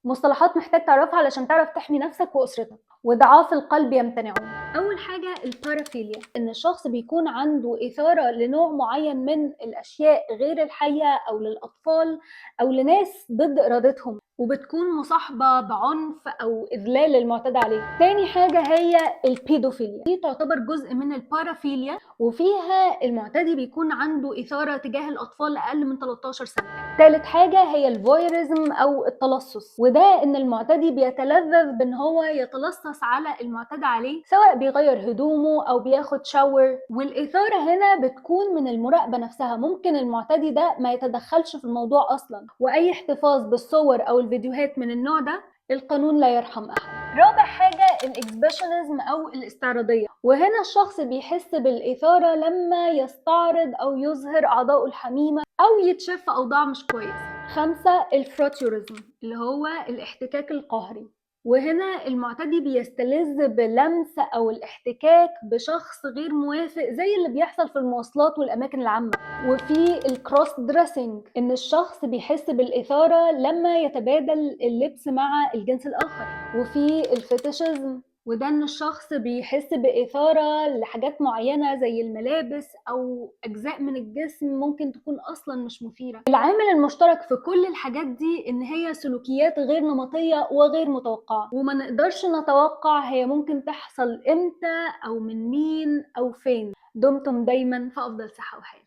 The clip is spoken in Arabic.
مصطلحات محتاج تعرفها علشان تعرف تحمي نفسك وأسرتك. وضعاف القلب يمتنعون. أول حاجة البارافيليا، إن الشخص بيكون عنده إثارة لنوع معين من الأشياء غير الحية أو للأطفال أو لناس ضد إرادتهم، وبتكون مصاحبة بعنف أو إذلال المعتدى عليه. تاني حاجة هي البيدوفيليا، دي تعتبر جزء من البارافيليا، وفيها المعتدي بيكون عنده إثارة تجاه الأطفال أقل من 13 سنة. تالت حاجة هي الفويرزم أو التلصص، وده إن المعتدي بيتلذذ بإن هو يتلصص على المعتدى عليه، سواء بيغير هدومه أو بياخد شاور. والإثارة هنا بتكون من المراقبة نفسها، ممكن المعتدي ده ما يتدخلش في الموضوع أصلا، وأي احتفاظ بالصور أو الفيديوهات من النوع ده القانون لا يرحم أحد. رابع حاجة الإكسبيشنزم أو الاستعراضية، وهنا الشخص بيحس بالإثارة لما يستعرض أو يظهر أعضائه الحميمة أو يتشاف في أوضاع مش كويس. خمسة الفروتيوريزم اللي هو الاحتكاك القهري، وهنا المعتدي بيستلذ بلمس أو الاحتكاك بشخص غير موافق زي اللي بيحصل في المواصلات والأماكن العامة. وفي الكروس دريسنج، إن الشخص بيحس بالإثارة لما يتبادل اللبس مع الجنس الآخر. وفي الفيتيشزم، وده ان الشخص بيحس بإثارة لحاجات معينة زي الملابس او اجزاء من الجسم ممكن تكون اصلا مش مثيرة. العامل المشترك في كل الحاجات دي ان هي سلوكيات غير نمطية وغير متوقعة، وما نقدرش نتوقع هي ممكن تحصل امتى او من مين او فين. دمتم دايما في افضل صحة وحياة.